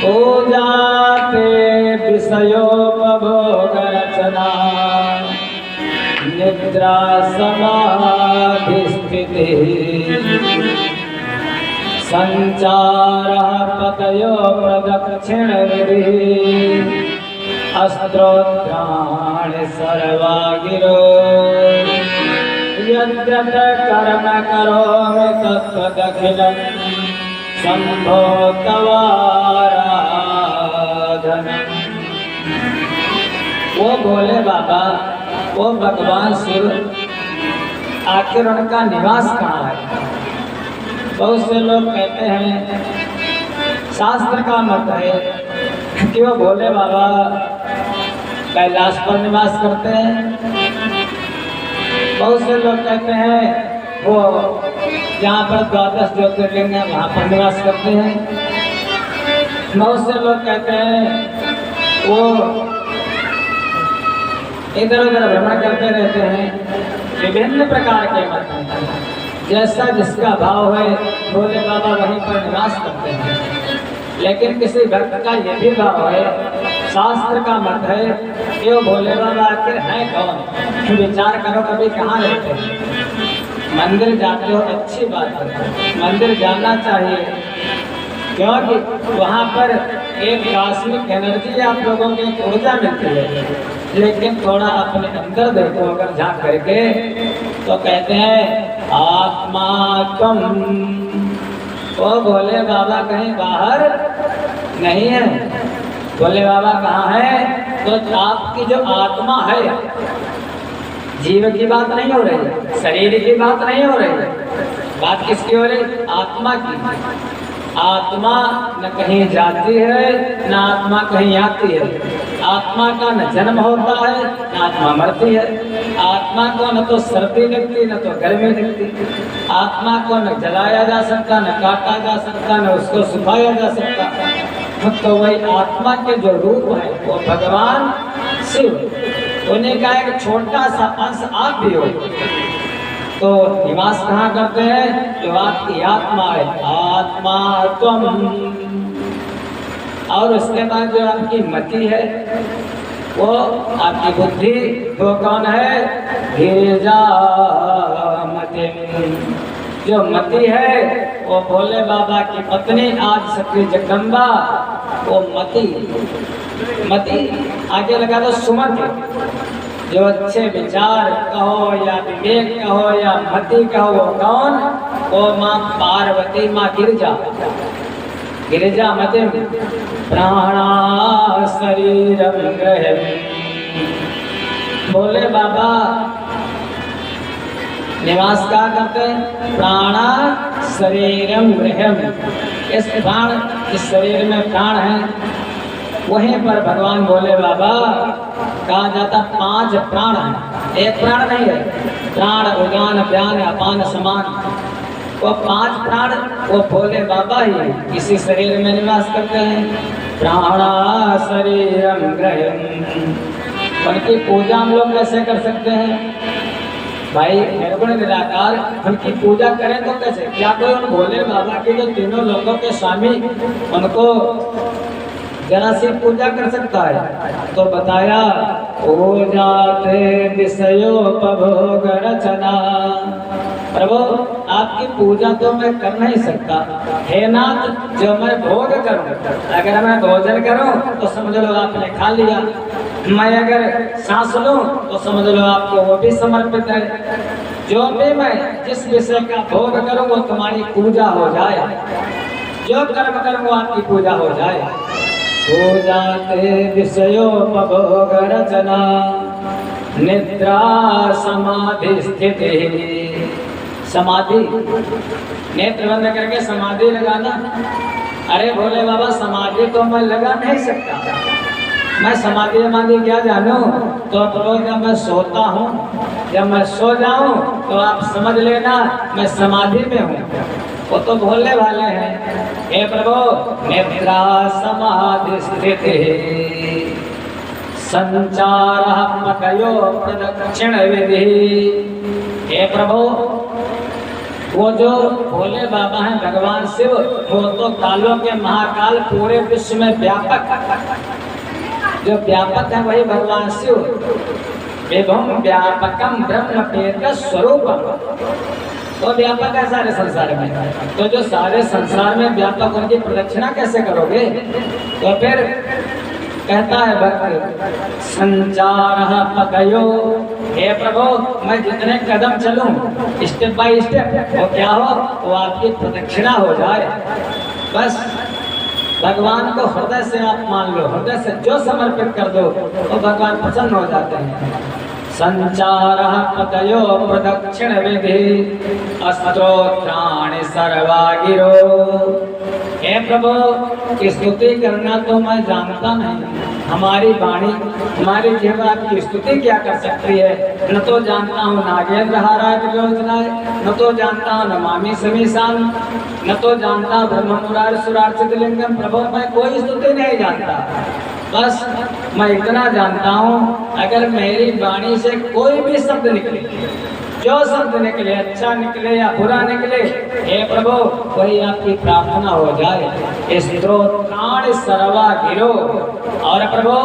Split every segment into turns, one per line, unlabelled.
पूजाते विषयोपभोग रचना निद्रा समाधि स्थिति संचारः पतयो प्रदक्षिण विधि अस्त्रोत्राणि सर्वा गिरो यद्यत् कर्म करोमि तत्तदखिलं शम्भो तवाराधनम्। वो भोले बाबा, वो भगवान शिव, आखिर उनका निवास कहाँ है? बहुत से लोग कहते हैं, शास्त्र का मत है कि वो भोले बाबा कैलाश पर निवास करते हैं। बहुत से लोग कहते हैं वो जहाँ पर 12 ज्योतिर्लिंग है वहाँ पर निवास करते हैं। बहुत से लोग कहते हैं वो इधर उधर भ्रमण करते रहते हैं। विभिन्न प्रकार के मत हैं, जैसा जिसका भाव है भोले बाबा वहीं पर निवास करते हैं। लेकिन किसी भक्त का ये भी भाव है, शास्त्र का मत है कि वो भोले बाबा आखिर हैं कौन? विचार करो कभी कहाँ रहते हैं। मंदिर जाते हो अच्छी बात है, मंदिर जाना चाहिए, क्योंकि वहाँ पर एक कॉस्मिक एनर्जी आप लोगों की ऊर्जा मिलती है। लेकिन थोड़ा अपने अंदर देखो अगर झांक करके, तो कहते हैं आत्मा कम। ओ भोले बाबा कहीं बाहर नहीं है। भोले बाबा कहाँ है? तो आपकी जो आत्मा है, जीव की बात नहीं हो रही है, शरीर की बात नहीं हो रही है, बात किसकी हो रही? आत्मा की। आत्मा न कहीं जाती है न आत्मा कहीं आती है। आत्मा का न जन्म होता है न आत्मा मरती है। आत्मा को न तो सर्दी लगती न तो गर्मी लगती। आत्मा को न जलाया जा सकता न काटा जा सकता न उसको सुखाया जा सकता। तो वही आत्मा के जो रूप है वो भगवान शिव, उन्हीं का एक छोटा सा अंश आप भी हो। तो निवास कहाँ करते हैं? जो आपकी आत्मा है, आत्मा त्वम। और उसके बाद जो आपकी मति है, वो आपकी बुद्धि, वो कौन है? गिरिजा मति। जो मति है वो भोले बाबा की पत्नी आज शक्ति जगदम्बा, वो मति। मति आगे लगा दो सुमति। जो अच्छे विचार कहो या विवेक कहो या मति कहो, वो कौन? वो माँ पार्वती, माँ गिरिजा। गिरिजा मति प्राणा शरीरम ग्रहम। भोले बाबा निवास का करते हैं? प्राणा शरीरम ग्रहम। इस प्राण, इस शरीर में प्राण है, वहीं पर भगवान भोले बाबा कहा जाता 5 प्राण हैं, एक प्राण नहीं है। प्राण उदान व्यान अपान समान, वो 5 प्राण वो भोले बाबा ही इसी शरीर में निवास करते हैं। प्राणा शरीरम ग्रहम। उनकी पूजा हम लोग कैसे कर सकते हैं भाई? निर्गुण निराकार उनकी पूजा करें तो कैसे? क्या कोई उन भोले बाबा के जो तीनों लोगों के स्वामी, उनको जरा सी पूजा कर सकता है? तो बताया पूजाते विषयोपभोग रचना। प्रभु आपकी पूजा तो मैं कर नहीं सकता, हे नाथ जो मैं भोग करूं, अगर मैं भोजन करूं तो समझ लो आपने खा लिया, मैं अगर सांस लूं तो समझ लो आपको वो भी समर्पित है। जो भी मैं जिस विषय का भोग करूं वो तुम्हारी पूजा हो जाए, जो कर्म करूं वो आपकी पूजा हो जाए। पूजाते विषयोपभोग रचना निद्रा समाधि स्थिति। समाधि, नेत्र बंद करके समाधि लगाना। अरे भोले बाबा समाधि तो मैं लगा नहीं सकता, मैं समाधि क्या जानूं? तो जब मैं सोता हूँ, जब मैं सो जाऊं तो आप समझ लेना मैं समाधि में हूँ। वो तो भोले वाले हैं। हे प्रभु निद्रा समाधि स्थिति संचार पतयो प्रदक्षिण विधि। हे प्रभु वो जो भोले बाबा हैं भगवान शिव, वो तो कालों के महाकाल, पूरे विश्व में व्यापक, जो व्यापक है वही भगवान शिव। एवं व्यापकम ब्रह्म तेज स्वरूपम, तो व्यापक है सारे संसार में। तो जो सारे संसार में व्यापक, उनकी प्रदक्षिणा कैसे करोगे? तो फिर कहता है भक्त, संचार पतयो, हे प्रभु मैं जितने कदम चलूं स्टेप बाय स्टेप, वो क्या हो, वो आपकी प्रदक्षिणा हो जाए। बस भगवान को हृदय से आप मान लो, हृदय से जो समर्पित कर दो तो भगवान प्रसन्न हो जाते हैं। संचार पतयो प्रदक्षिण विधि अस्त्रोत्राणि सर्वागिरो, हे प्रभु स्तुति करना तो मैं जानता नहीं, हमारी वाणी हमारी जीवा की स्तुति क्या कर सकती है। न तो जानता हूँ नागेंद्र हाराय प्रयोजनाय, न तो जानता हूँ नमामि समीशान, न तो जानता हूँ ब्रह्म मुरार सुरार्चित लिंगम। प्रभु मैं कोई स्तुति नहीं जानता, बस मैं इतना जानता हूँ अगर मेरी वाणी से कोई भी शब्द निकले, जो शब्द निकले, अच्छा निकले या बुरा निकले, हे प्रभु वही आपकी प्रार्थना हो जाए। स्तोत्राणि सर्वा गिरो, और प्रभु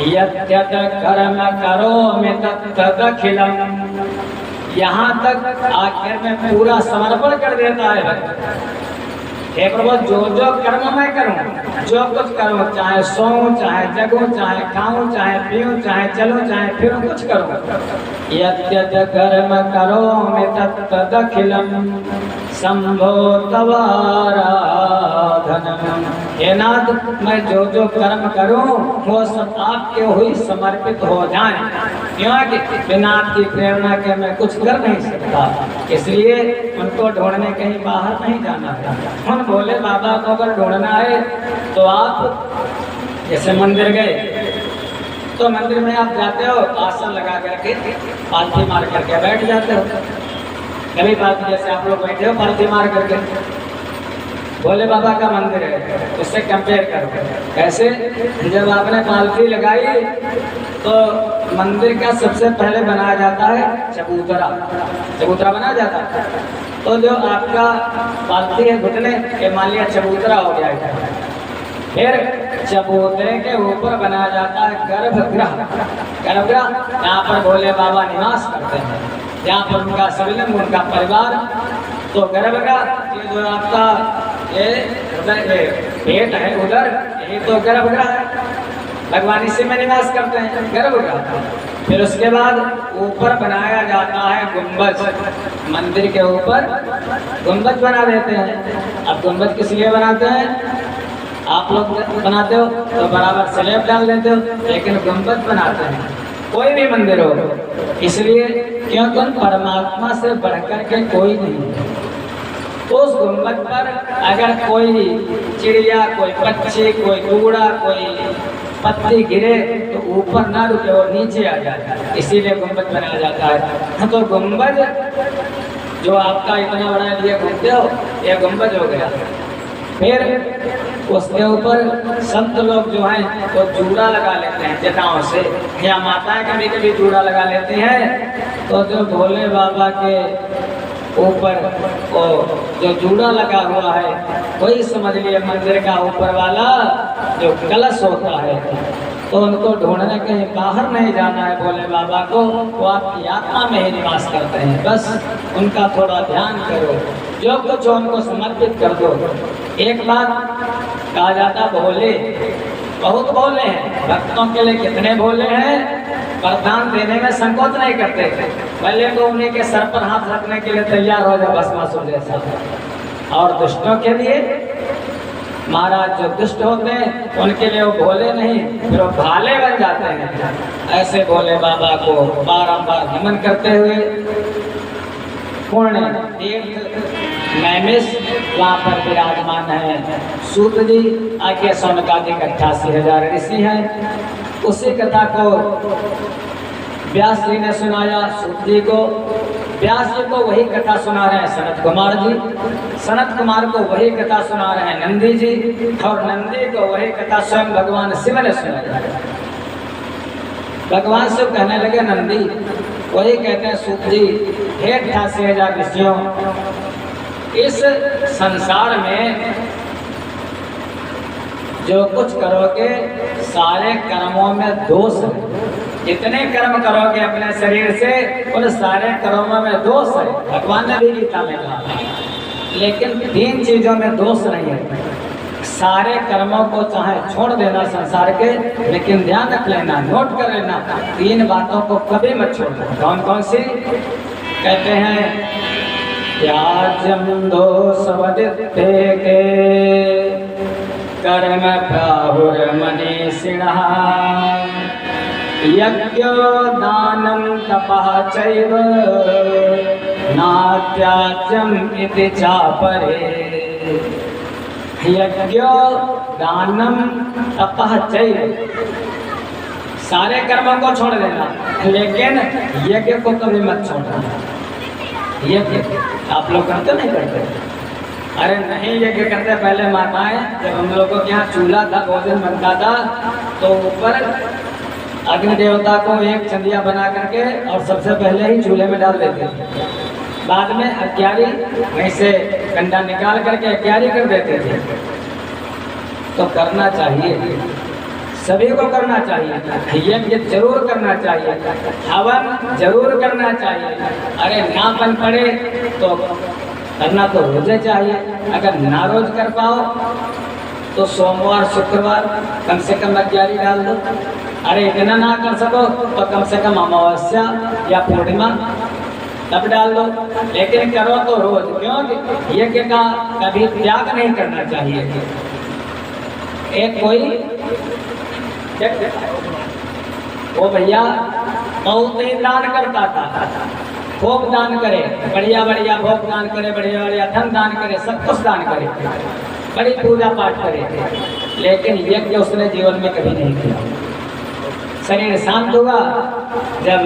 यत् कर्म करोमि तदखिलम, यहाँ तक आखिर में पूरा समर्पण कर देता है। हे प्रभु जो जो कर्म मैं करूं, जो कुछ करूं, चाहे सोऊं, चाहे जगूं, चाहे खाऊं, चाहे पीऊं, चाहे चलूं, चाहे फिरूं, कुछ करूं, यद्यत् कर्म करोमि तदखिलम शंभो तवाराधनम। हे नाथ मैं जो जो कर्म करूं वो सब आपके हुई समर्पित हो जाए, क्योंकि बिना आपकी प्रेरणा के मैं कुछ कर नहीं सकता। इसलिए उनको ढूंढने कहीं बाहर नहीं जाना है। उन भोले बाबा को अगर ढूंढना है तो आप जैसे मंदिर गए तो मंदिर में आप जाते हो, आसन लगा करके पालथी मार करके बैठ जाते हो। कभी पालथी जैसे आप लोग बैठे हो पालथी मार करके, भोले बाबा का मंदिर है, उससे कंपेयर करो। कैसे? जब आपने पालथी लगाई तो मंदिर का सबसे पहले बनाया जाता है चबूतरा, चबूतरा बनाया जाता है। तो जो आपका पालथी है घुटने के, मान लिया चबूतरा हो गया है, फिर चबूतरे के ऊपर बनाया जाता है गर्भगृह। गर्भगृह यहाँ पर भोले बाबा निवास करते हैं, यहाँ पर उनका शिवलिंग, उनका परिवार। तो गर्भगृह ये जो आपका ये पेट है उधर, यही तो गर्भगृह है, भगवान इसी में निवास करते हैं, गर्भगृह। फिर उसके बाद ऊपर बनाया जाता है गुंबज, मंदिर के ऊपर गुंबज बना देते हैं। अब गुंबज किस लिए बनाते हैं? आप लोग बनाते हो तो बराबर स्लैब डाल देते हो, लेकिन गुंबज बनाते हैं कोई भी मंदिर हो, इसलिए क्योंकि उन परमात्मा से बढ़कर के कोई नहीं। तो उस गुंबज पर अगर कोई चिड़िया, कोई पक्षी, कोई कूड़ा, कोई पत्ती गिरे तो ऊपर ना रुके और नीचे आ जाए, इसीलिए गुंबज बनाया जाता है। तो गुंबज जो आपका इतना बड़ा लिए घूमते हो, यह गुंबज हो गया। फिर उसके ऊपर संत लोग जो हैं वो जूड़ा लगा लेते हैं जटाओं से, या माताएं कभी कभी जूड़ा लगा लेती हैं। तो जो भोले बाबा के ऊपर वो जो जूड़ा लगा हुआ है वही समझ लिए मंदिर का ऊपर वाला जो कलश होता है। तो उनको ढूंढने कहीं बाहर नहीं जाना है भोले बाबा को, वो आपकी आत्मा में ही निवास करते हैं। बस उनका थोड़ा ध्यान करो, जो कुछ उनको समर्पित कर दो। एक बात कहा जाता, भोले बहुत भोले हैं, भक्तों के लिए कितने भोले हैं, वरदान देने में संकोच नहीं करते। पहले तो उन्हीं के सर पर हाथ रखने के लिए तैयार हो जाए भस्मासुर जैसा। और दुष्टों के लिए महाराज जो दुष्ट होते हैं उनके लिए वो भोले नहीं, फिर वो भाले बन जाते हैं। ऐसे भोले बाबा को बारंबार नमन करते हुए पूर्ण तीर्थ नैमिष वहाँ पर विराजमान है सूत जी, आगे सौनकादिक 88,000 ऋषि हैं। उसी कथा को व्यास जी ने सुनाया सूत जी को, व्यास जी को वही कथा सुना रहे हैं सनत कुमार जी, सनत कुमार को वही कथा सुना रहे हैं नंदी जी, और नंदी को वही कथा स्वयं भगवान शिव ने सुनाई। भगवान से कहने लगे नंदी, वही कहते हैं सूत जी, हे 88,000 ऋषियों, इस संसार में जो कुछ करोगे सारे कर्मों में दोष है। जितने कर्म करोगे अपने शरीर से उन सारे कर्मों में दोष है, भगवान ने भी गीता में कहा। लेकिन 3 चीजों में दोष नहीं है। सारे कर्मों को चाहे छोड़ देना संसार के, लेकिन ध्यान रख लेना, नोट कर लेना, 3 बातों को कभी मत छोड़ना। कौन कौन सी? कहते हैं त्याज्यम दोष वदित्ते के कर्म प्राहुर्मनीषिणः यज्ञो दानं तपः चैव नात्याज्यम इति चापरे। यज्ञो दानम तपः चैव, सारे कर्मों को छोड़ देना, लेकिन यज्ञ को कभी मत छोड़ना। यज्ञ आप लोग करते नहीं करते? अरे नहीं, यज्ञ करते पहले माताएं, जब हम लोगों के यहाँ चूल्हा था, भोजन बनता था, तो ऊपर अग्नि देवता को एक चंदिया बना करके और सबसे पहले ही चूल्हे में डाल देते थे। बाद में अग्यारी वहीं से कंडा निकाल करके अग्यारी कर देते थे। तो करना चाहिए, सभी को करना चाहिए, यज्ञ जरूर करना चाहिए, हवन जरूर करना चाहिए। अरे ना बन पड़े तो करना तो रोजे चाहिए। अगर ना रोज कर पाओ तो सोमवार शुक्रवार कम से कम अग्यारी डाल दो। अरे इतना ना कर सको तो कम से कम अमावस्या या पूर्णिमा तब डाल दो, लेकिन करो तो रोज। क्यों? यज्ञ का कभी त्याग नहीं करना चाहिए। एक कोई वो भैया बहुत ही दान करता था, भोग दान करे, बढ़िया बढ़िया भोग दान करे, बढ़िया बढ़िया धन दान करे, सब कुछ दान करे, बड़ी पूजा पाठ करे, लेकिन यज्ञ उसने जीवन में कभी नहीं किया। शरीर शांत हुआ, जब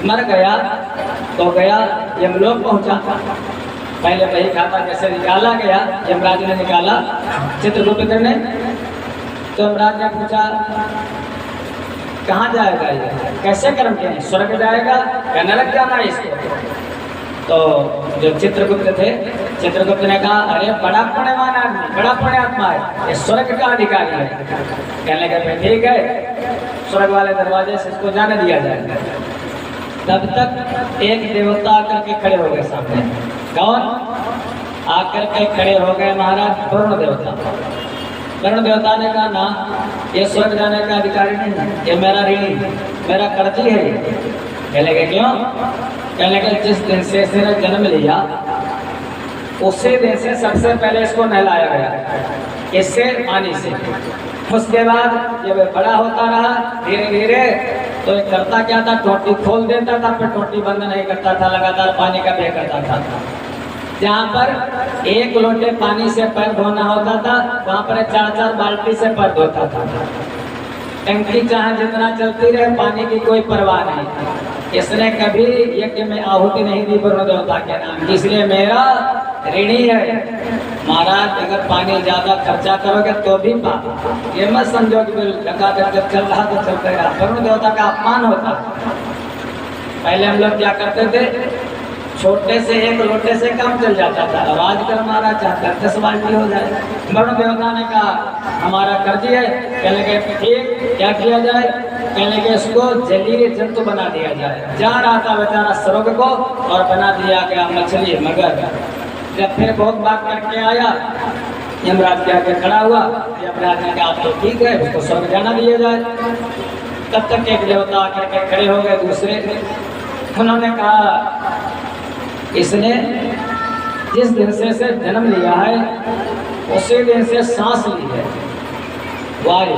मर गया तो गया यमलोक पहुंचा। पहले वही खाता जैसे निकाला गया, यमराज ने निकाला चित्रगुप्त ने। तो यमराज ने पूछा कहाँ जाएगा ये, कैसे कर्म किए, स्वर्ग जाएगा या नरक जाना है इसको? तो जो चित्रगुप्त थे, चित्रगुप्त ने कहा अरे बड़ा पुण्यवान आदमी, बड़ा पुण्यात्मा है, ये स्वर्ग का अधिकारी है। कहने लगे ठीक है, स्वर्ग वाले दरवाजे से इसको जाने दिया जाए। तब तक एक देवता आकर के खड़े हो गए सामने। कौन? आकर के खड़े हो गए महाराज वरुण देवता। वरुण देवता ने कहा ना, ये स्वर्ग जाने का अधिकारी नहीं है, ये मेरा ऋणी, मेरा कर्जी है। कहने लगे क्यों? कहने लगे जिस दिन से इसने जन्म लिया उसी दिन से सबसे पहले इसको नहलाया गया, इससे पानी से। उसके बाद जब बड़ा होता रहा धीरे धीरे, तो ये करता क्या था, टोटी खोल देता था, फिर टोटी बंद नहीं करता था, लगातार पानी का व्यय करता था। जहाँ पर 1 लोटे पानी से पैर धोना होता था, वहाँ पर 4-4 बाल्टी से पैर धोता था। टंकी चाहे जितना चलती रहे, पानी की कोई परवाह नहीं। इसने कभी यज्ञ में आहुति नहीं दी वरुण देवता के नाम, इसलिए मेरा ऋणी है। महाराज अगर पानी ज्यादा खर्चा करोगे तो भी पाप, ये मत समझो कि लगातार जब चल रहा तो चलते रहा। वरुण देवता का अपमान होता। पहले हम लोग क्या करते थे, छोटे से 1 लोटे से काम चल जाता था, अब आजकल हमारा चाहता 10 बाल्टी हो जाए। वरुण देवता ने कहा हमारा कर्जी है। कहने लगे ठीक, क्या किया जाए? कहने लगे इसको जलीय जंतु बना दिया जाए। जा रहा था बेचारा स्वर्ग को और बना दिया गया मछली, मगर। जब फिर बहुत बात करके आया, यमराज के आगे खड़ा हुआ, यमराज ने कहा तो ठीक है, उसको स्वर्ग जाना दिया जाए। तब तक एक देवता आकर के खड़े हो गए दूसरे, उन्होंने कहा इसने जिस दिन से जन्म लिया है उसी दिन से सांस ली है, वायु।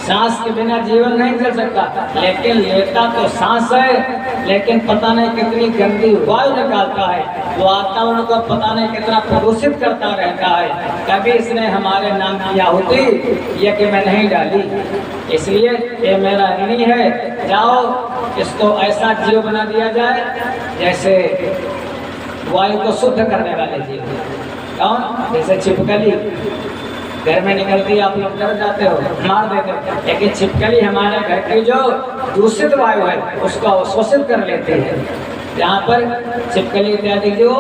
सांस के बिना जीवन नहीं चल सकता, लेकिन लेता तो सांस है, लेकिन पता नहीं कितनी गंदी वायु निकालता है, वातावरण को पता नहीं कितना प्रदूषित करता रहता है। कभी इसने हमारे नाम की आहुति यज्ञ में नहीं डाली, इसलिए ये मेरा ऋणी है। जाओ इसको ऐसा जीव बना दिया जाए जैसे वायु को शुद्ध करने वाले जीव। कौन? जैसे छिपकली, घर में निकलती आप लोग डर जाते हो, मार देते हो, लेकिन छिपकली हमारे घर की जो दूषित वायु है उसको अवशोषित कर लेती है। यहाँ पर छिपकली इत्यादि जो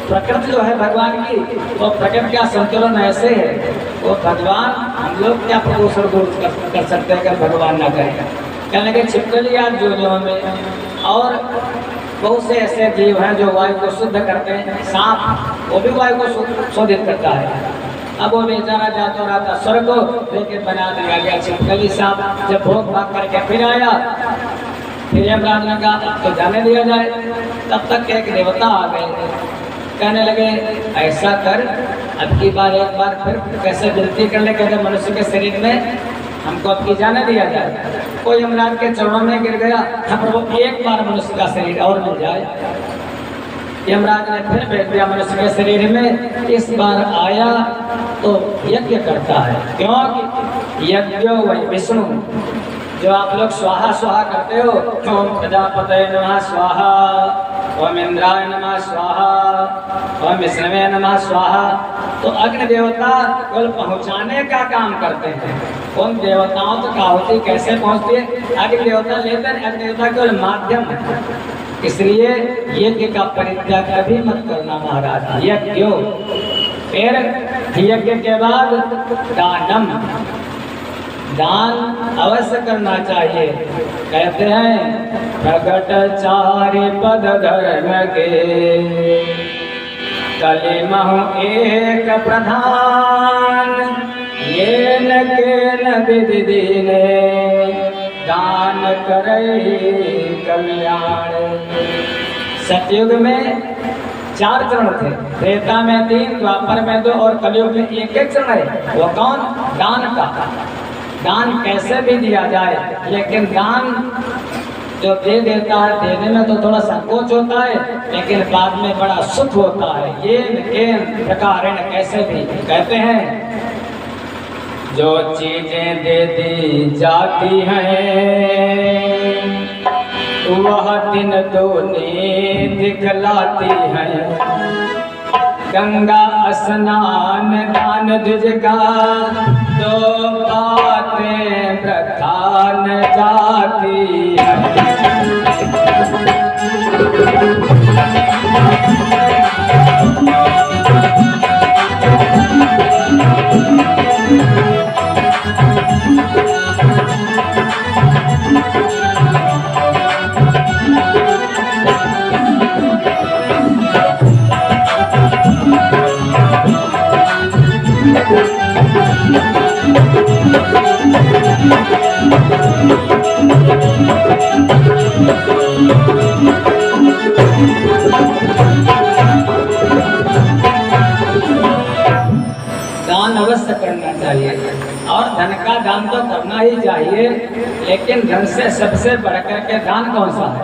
प्रकृति जो है भगवान की, वो प्रकृति का संतुलन ऐसे है, वो भगवान हम लोग क्या प्रदूषण दूर कर सकते हैं अगर भगवान ना करें। कहने के छिपकली आज जो में और बहुत से ऐसे जीव हैं जो वायु को शुद्ध करते हैं। सांप वो भी वायु को शोधित करता है। अब वो बेचारा जाता रहता स्वर्ग को, लेकिन बना दिया गया छिपकली सांप। जब भोग भाग करके फिर आया, फिर यमराज ने कहा तो जाने दिया जाए। तब तक एक देवता आ गए, कहने लगे ऐसा कर, अब की बार एक बार फिर कैसे विनती कर ले, कहते मनुष्य के शरीर में हमको अब की जाने दिया जाए। कोई यमराज के चरणों में गिर गया, हम प्रभु एक बार मनुष्य का शरीर और मिल जाए। यमराज ने फिर भेज दिया मनुष्य के शरीर में। इस बार आया तो यज्ञ करता है, क्योंकि यज्ञो वही विष्णु, जो आप लोग स्वाहा स्वाहा करते हो, ओम प्रजापतये नमः स्वाहा, ओम इंद्राय नमः स्वाहा, ओम विष्णवे नमः स्वाहा, तो अग्नि देवता केवल पहुंचाने का काम करते हैं। उन देवताओं तक आहुति कैसे पहुंचती है, अग्नि देवता लेते हैं, अग्नि देवता केवल माध्यम है। इसलिए यज्ञ का परित्याग कभी मत करना महाराज। यज्ञ फिर यज्ञ के बाद दानम, दान अवश्य करना चाहिए। कहते हैं प्रकट चारि पद धर्म के, कलिमहु एक प्रधान, ये न के न विधि दीने, दान करे कल्याण। सतयुग में 4 चरण थे, त्रेता में 3, द्वापर में 2 और कलयुग में एक चरण है। वो कौन? दान का। दान कैसे भी दिया जाए, लेकिन दान जो दे देता है, देने में तो थोड़ा संकोच होता है, लेकिन बाद में बड़ा सुख होता है। ये प्रकार कैसे भी कहते हैं, जो चीजें दे दी जाती हैं वह दिन दूनी दिखलाती हैं। गंगा स्नान दान द्विज का, 2 बातें प्रधान जाती हैं। दान अवश्य करना चाहिए, और धन का दान तो करना ही चाहिए, लेकिन धन से सबसे बढ़कर के दान कौन सा है?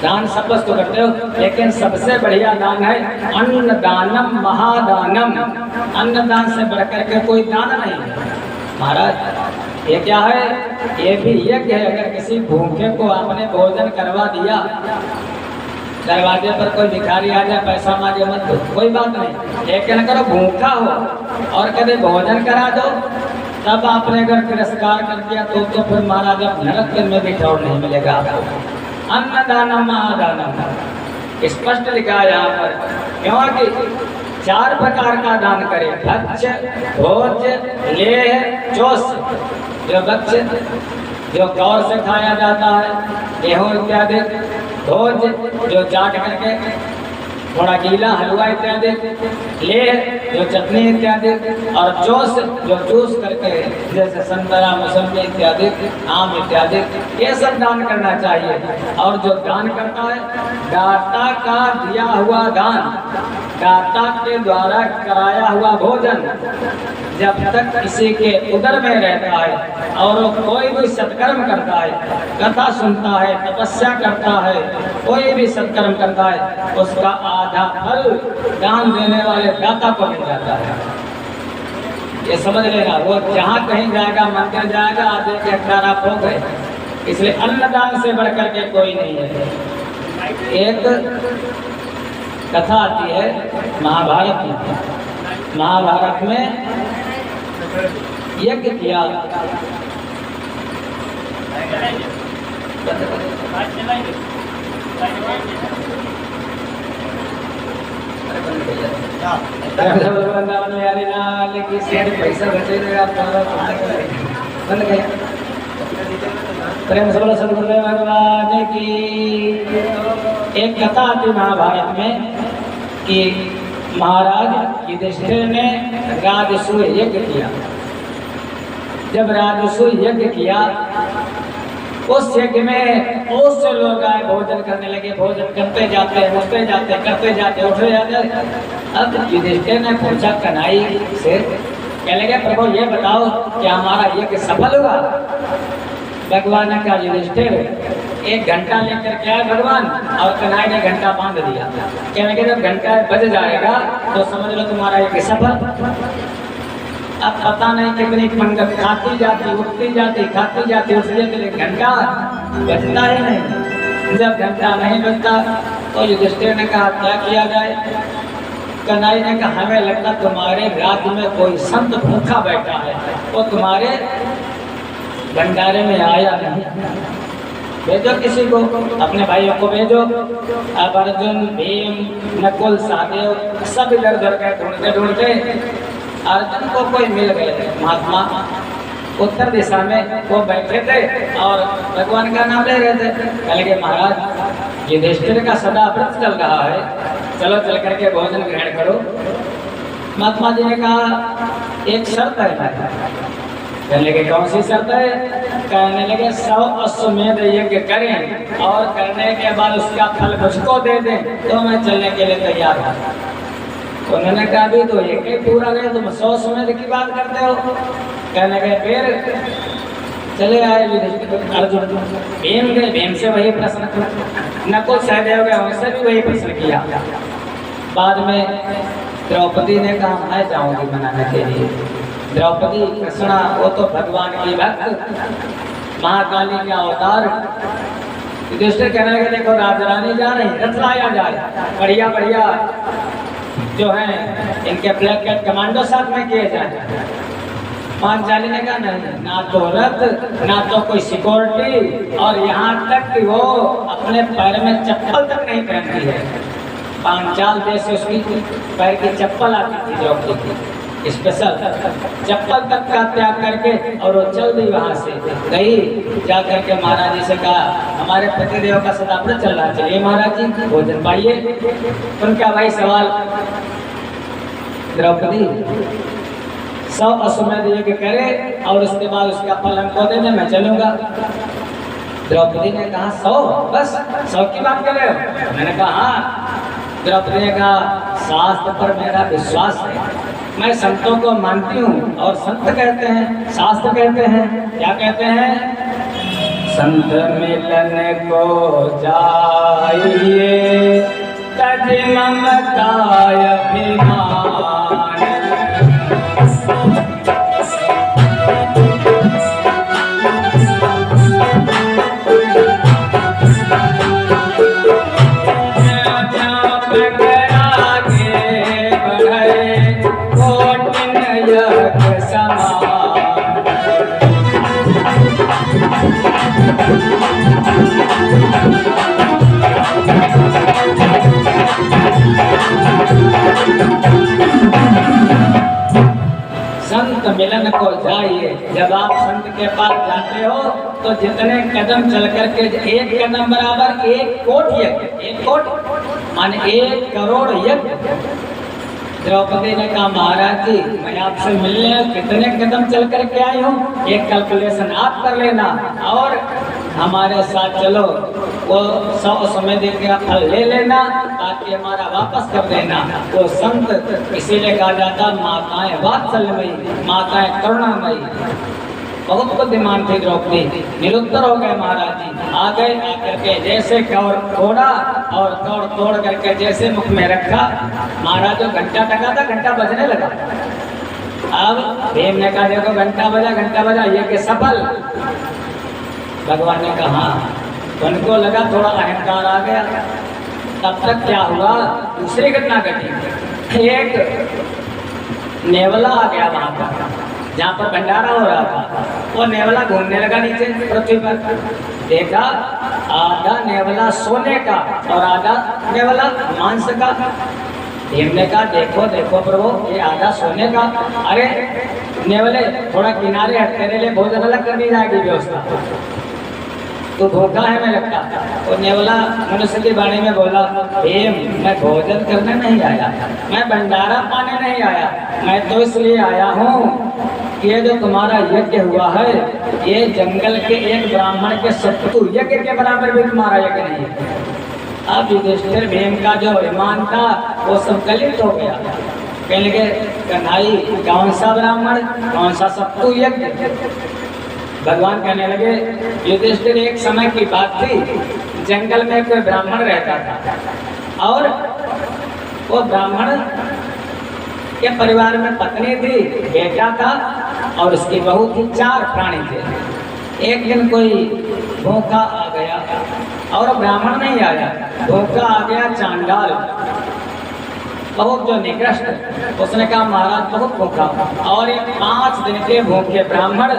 दान सब तो करते हो, लेकिन सबसे बढ़िया दान है अन्न दानम महादानम। अन्न दान से बढ़कर के कोई दान नहीं है महाराज। ये क्या है? ये भी यज्ञ है। अगर किसी भूखे को आपने भोजन करवा दिया, दरवाजे पर कोई भिखारी आ जाए, पैसा मांगे मत दो, कोई बात नहीं, लेकिन अगर भूखा हो और कभी भोजन करा दो, तब आपने अगर तिरस्कार कर दिया तो फिर महाराज अब नरक में भी ठौर नहीं मिलेगा आपको। अन्नदानम महादानम स्पष्ट लिखा है यहाँ पर, क्योंकि 4 प्रकार का दान करे, भक्ष, भोज, लेह, चोष। जो भक्ष जो गौर से खाया जाता है, गेहूँ इत्यादि, भोज जो चाट करके थोड़ा गीला हलवा इत्यादि, ले जो चटनी इत्यादि, और जूस जो जूस करके जैसे संतरा, मौसमी इत्यादि, आम इत्यादि, ये सब दान करना चाहिए। और जो दान करता है, दाता का दिया हुआ दान, दाता के द्वारा कराया हुआ भोजन जब तक किसी के उदर में रहता है और वो कोई भी सत्कर्म करता है, कथा सुनता है, तपस्या करता है, कोई भी सत्कर्म करता है, उसका आधा फल दान देने वाले दाता को मिल जाता है। ये समझ लेना, वो जहाँ कहीं जाएगा, मंदिर जाएगा, आधे के 18 भोग है, इसलिए अन्नदान से बढ़कर के कोई नहीं है। एक कथा आती है महाभारत में। महाभारत में यज्ञ किया। वृंदावन में यारी लाल की शेर पैसा बचेगा बंद गया। प्रेम से बोलो सद्गुरुदेव भगवान की। एक कथा आती महाभारत में कि महाराज युधिष्ठिर ने राजसूय यज्ञ किया। जब राजसूय यज्ञ किया उस यज्ञ में बहुत से लोग आए, भोजन करने लगे, भोजन करते जाते उठते जाते करते जाते उठते जाते। अब युधिष्ठिर ने पूछा कन्हई से, कहने लगे प्रभु ये बताओ कि हमारा यज्ञ सफल हुआ? भगवान ने कहा युधिष्ठिर एक घंटा लेकर के आए भगवान, और कन्हई ने घंटा बांध दिया। कहने लगे जब घंटा बज जाएगा तो समझ लो तुम्हारा यज्ञ सफल। अब पता नहीं कितनी पंगत खाती जाती उठती जाती खाती जाती उठती जाती, लेकिन घंटा बजता ही नहीं। जब घंटा नहीं बजता तो युधिष्ठिर ने कहा क्या किया जाए? कन्हई ने कहा हमें लगता तुम्हारे राज्य में कोई संत भूखा बैठा है, वो तुम्हारे भंडारे में आया नहीं। भेजो किसी को, अपने भाइयों को भेजो। अब अर्जुन, भीम, नकुल, सहदेव सब इधर उधर गए ढूंढते ढूंढते अर्जुन को कोई मिल गए। महात्मा उत्तर दिशा में वो बैठे थे और भगवान का नाम ले रहे थे। कह लगे महाराज युधिष्ठिर का सदा व्रत चल रहा है, चलो चल करके भोजन ग्रहण करो। महात्मा जी ने कहा एक शर्त है। कहने लगे कौन सी शर्त है? कहने लगे 100 अश्वमेध यज्ञ करें और करने के बाद उसका फल मुझको दे दें तो मैं चलने के लिए तैयार हूँ। उन्होंने कहा भी तो एक ही पूरा गए, तुम 100 अश्वमेध की बात करते हो। कहने लगे फिर चले आए अर्जुन, भीम गए, भीम से वही प्रश्न किया, नकुल सहदेव गए, उनसे भी वही प्रश्न किया। बाद में द्रौपदी ने कहा मैं जाऊंगी मनाने के लिए। द्रौपदी कृष्णा वो तो भगवान की भक्त, महाकाली का अवतार। युधिष्ठिर कहने लगे देखो राजरानी जा रही, रथ लाया जाए, बढ़िया बढ़िया जो है इनके ब्लैक कैट कमांडो साथ में किए जाए। पांचाली ने कहा नहीं, ना तो रथ ना तो कोई सिक्योरिटी, और यहाँ तक कि वो अपने पैर में चप्पल तक नहीं पहनती है। पांचाल देश से उसकी पैर की चप्पल आती थी द्रौपदी की स्पेशल, चप्पल तक का त्याग करके और वो चल दी वहाँ से गई। जा करके महाराज जी से कहा हमारे पतिदेव का सदा व्रत चल रहा, चलिए महाराज जी भोजन पाइए। उनका भाई सवाल, द्रौपदी 100 अश्वमेध यज्ञ करे और उसके बाद उसका फल हमको दे दे, मैं चलूंगा। द्रौपदी ने कहा 100 बस 100 की बात कर रहे हो? मैंने कहा हाँ। द्रौपदी ने कहा शास्त्र पर मेरा विश्वास है, मैं संतों को मानती हूँ, और संत कहते हैं, शास्त्र कहते हैं, क्या कहते हैं? संत मिलन को जाइए तज ममताय अभिमान। संत मिलन को जाइए। जब आप संत के पास जाते हो तो जितने कदम चल करके, एक कदम बराबर 1 कोट यज्ञ, 1 कोट माने 1 करोड़ यज्ञ। द्रौपदी ने कहा महाराज जी मैं आपसे मिलने कितने कदम चल करके आई हूँ, एक कैलकुलेशन आप कर लेना और हमारे साथ चलो, वो 100 अश्वमेध यज्ञ का फल ले लेना ताकि हमारा वापस कर देना। वो संत इसीलिए कहा जाता माताएं वात्सल्यमयी, माताएं करुणामयी। बहुत बुद्धिमान थी द्रौपदी, निरुत्तर हो गए महाराज जी। आ गए, आकर के जैसे कौर तोड़ा और कौर तोड़ करके जैसे मुख में रखा, महाराज जो घंटा टका था घंटा बजने लगा। अब भीम ने कहा देखो घंटा बजा, ये कि सफल। भगवान ने कहा उनको लगा थोड़ा अहंकार आ गया। तब तक क्या हुआ, दूसरी घटना घटी। एक नेवला आ गया वहां पर, जहाँ पर भंडारा हो रहा था, वो नेवला घूमने लगा नीचे पृथ्वी पर। देखा आधा नेवला सोने का और आधा नेवला मांस का। भीम ने कहा देखो देखो प्रभु, ये आधा सोने का। अरे नेवले थोड़ा किनारे हट, तेरे लिए भोजन अलग कर दी जाएगी व्यवस्था, तो भूखा है मैं लगता। और नेवला मनुष्य की वाणी में बोला, भीम मैं भोजन करने नहीं आया, मैं भंडारा पाने नहीं आया, मैं तो इसलिए आया हूँ कि ये जो तुम्हारा यज्ञ हुआ है, ये जंगल के एक ब्राह्मण के सत्तु यज्ञ के बराबर भी तुम्हारा यज्ञ नहीं है। अब युधिष्ठिर भीम का जो अभिमान था वो सब गलित हो गया। कहने लगे कन्हई कौन सा ब्राह्मण, कौन सा सत्तु यज्ञ। भगवान कहने लगे युधिष्ठिर, एक समय की बात थी, जंगल में कोई ब्राह्मण रहता था और वो ब्राह्मण के परिवार में पत्नी थी, बेटा था और उसकी बहू थी, 4 प्राणी थे। एक दिन कोई भूखा आ गया और ब्राह्मण नहीं आया, भूखा आ गया चांडाल, बहुत जो निकृष्ट। उसने कहा महाराज बहुत भूखा, और एक 5 दिन के भूखे ब्राह्मण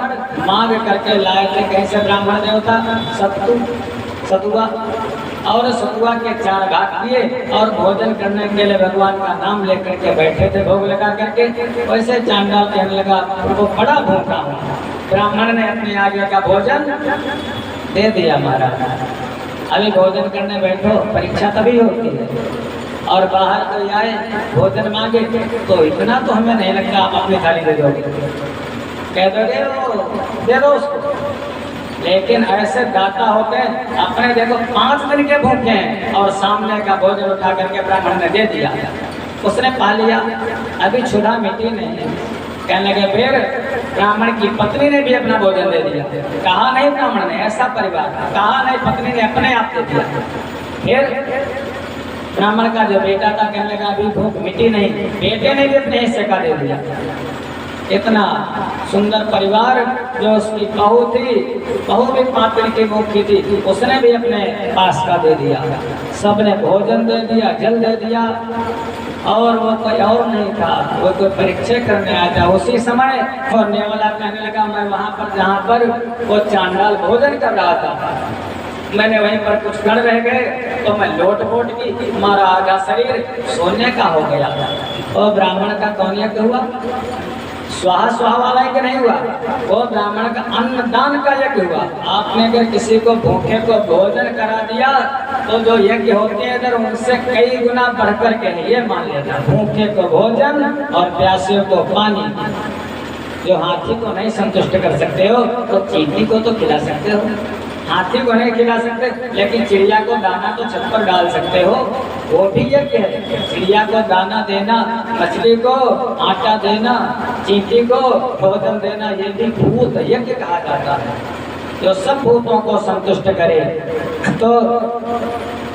मांग करके लाए थे कहीं से ब्राह्मण देवता सतुआ, और सतुआ के 4 भाग किए और भोजन करने के लिए भगवान का नाम लेकर के बैठे थे भोग लगा करके। वैसे चांडाल कहने लगा वो बड़ा भूखा हूँ। ब्राह्मण ने अपने आगे का भोजन दे दिया महाराज। अभी भोजन करने बैठो, परीक्षा तभी होती है, और बाहर कोई आए भोजन मांगे तो इतना तो हमें नहीं लगता आप अपनी थाली दे दोगे, कह दोगे वो दे दो उसको। लेकिन ऐसे दाता होते हैं, अपने देखो 5 दिन के भूखे हैं और सामने का भोजन उठा करके ब्राह्मण ने दे दिया, उसने पा लिया, अभी क्षुधा मिटी नहीं। कहने लगे फिर ब्राह्मण की पत्नी ने भी अपना भोजन दे दिया। कहा नहीं ब्राह्मण ने, ऐसा परिवार, कहा नहीं पत्नी ने अपने आप दे दिया। फिर ब्राह्मण का जो बेटा था कहने लगा अभी भूख मिटी नहीं, बेटे ने भी अपने हिस्से का दे दिया। इतना सुंदर परिवार, जो उसकी बहू थी, बहू भी 5 दिन की भूखी थी, उसने भी अपने पास का दे दिया। सबने भोजन दे दिया, जल दे दिया, और वो कोई और नहीं था, वो कोई परीक्षा करने आया था उसी समय। और नेवला कहने लगा मैं वहाँ पर जहाँ पर वो चांडाल भोजन कर रहा था, मैंने वहीं पर कुछ क्षण रह गए तो मैं लोट पोट की, हमारा आधा शरीर सोने का हो गया। और ब्राह्मण का कौन यज्ञ हुआ? स्वाहा स्वाहा वाला यज्ञ नहीं हुआ, वो ब्राह्मण का अन्नदान का यज्ञ हुआ। आपने अगर किसी को भूखे को भोजन करा दिया तो जो यज्ञ होते हैं इधर उनसे कई गुना बढ़कर के ये मान लेना। भूखे को भोजन और प्यासे को पानी। जो हाथी को नहीं संतुष्ट कर सकते हो तो चींटी को तो खिला सकते हो। हाथी को नहीं खिला सकते, लेकिन चिड़िया को दाना तो छत पर डाल सकते हो, वो भी यज्ञ है। चिड़िया को दाना देना, मछली को आटा देना, चींटी को भोजन देना, ये भी भूत यज्ञ कहा जाता है। जो सब भूतों को संतुष्ट करे तो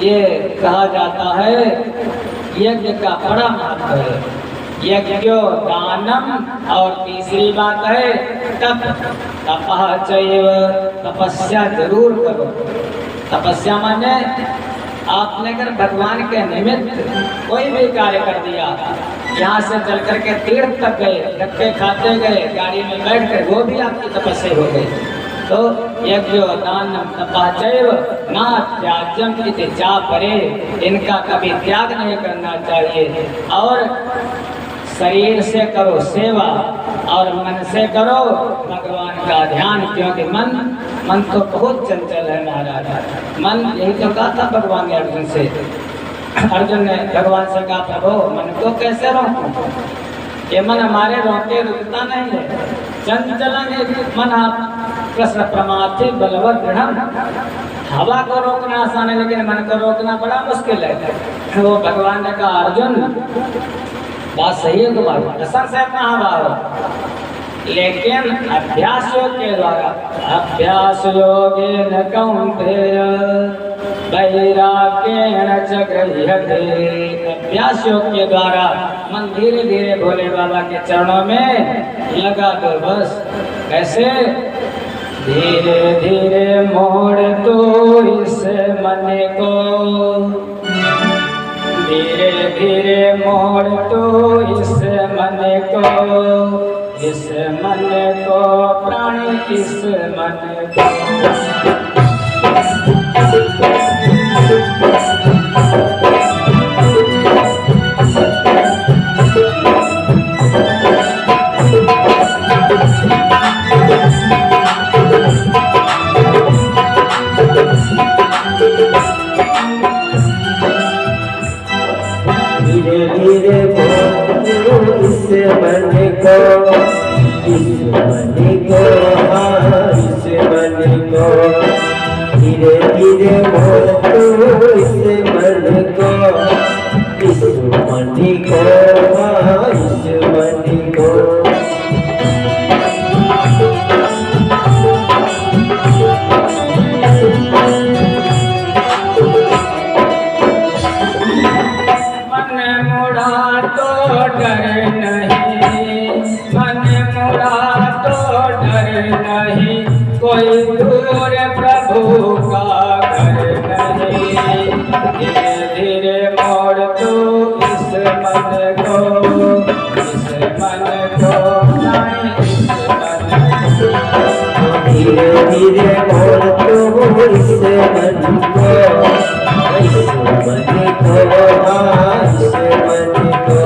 ये कहा जाता है यज्ञ का बड़ा महत्व है। यज्ञो दानम, और तीसरी बात है तप। तपः चैव, तपस्या जरूर करो। तपस्या माने आपने अगर भगवान के निमित्त कोई भी कार्य कर दिया, यहाँ से चल करके तीर्थ तक गए, धक्के खाते गए, गाड़ी में बैठ गए, वो भी आपकी तपस्या हो गई। तो यज्ञो दानम तपः चैव न त्याज्यम इति चापरे, इनका कभी त्याग नहीं करना चाहिए। और शरीर से करो सेवा और मन से करो भगवान का ध्यान, क्योंकि मन तो बहुत चंचल है महाराज। मन, यही तो कहा था भगवान ने अर्जुन से। अर्जुन ने भगवान से कहा प्रभु मन को कैसे रोकूं? ये मन हमारे रोके रुकता नहीं है, चंचल मन कृष्ण प्रमाथि बलवत दृढ़। हवा को रोकना आसान है, लेकिन मन को रोकना बड़ा मुश्किल है। वो भगवान ने कहा अर्जुन बात सही है तुम्हारी, कसम से महाभाव, लेकिन अभ्यास योग के द्वारा, अभ्यास योगेन कौन्तेय वैराग्येण च गृह्यते। अभ्यास योग के द्वारा मन धीरे धीरे भोले बाबा के चरणों में लगा दो बस। कैसे? धीरे धीरे मोड़ तो इस मन को, धीरे धीरे मोड़ तो इस मन को, इस मन को प्राण इस मन को।
धीरे धीरे बोलो इस मन को, इस मन को, हाँ इस मन को। धीरे धीरे बोलो इस मन को, इस मन को, हाँ इस मन को।
डर नहीं, मन मुड़ा तो डर नहीं, कोई दूर प्रभु का घर नहीं। धीरे धीरे मोड़ तो इस मन को, इस मन को, इस मन को।
धीरे धीरे मोड़ तो इस मन को, इस मन को, हाँ इस मन को।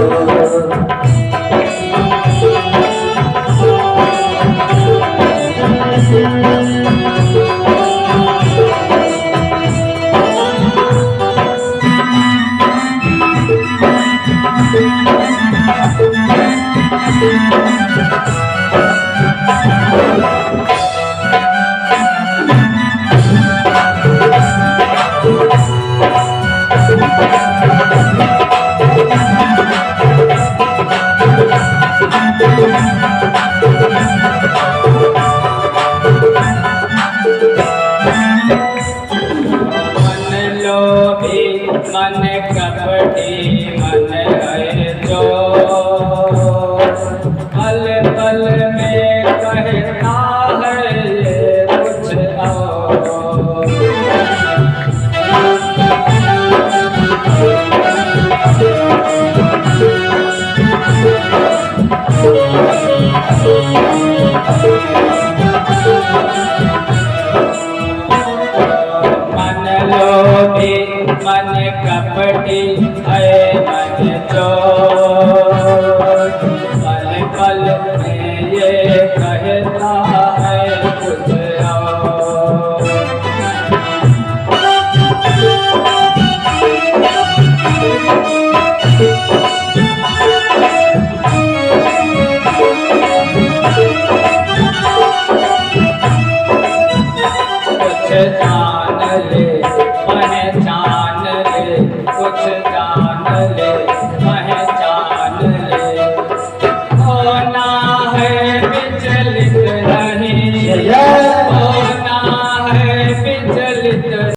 मन कपटी मन है चोर, पल पल में कहता है ये कुछ और। मन लोभी मन कपटी है मन चोर, पल पल में ये कहता है कुछ कुछ जान ले पहचान ले, कुछ जान ले पहचान ले। होना है विचलित नहीं, होना है विचलित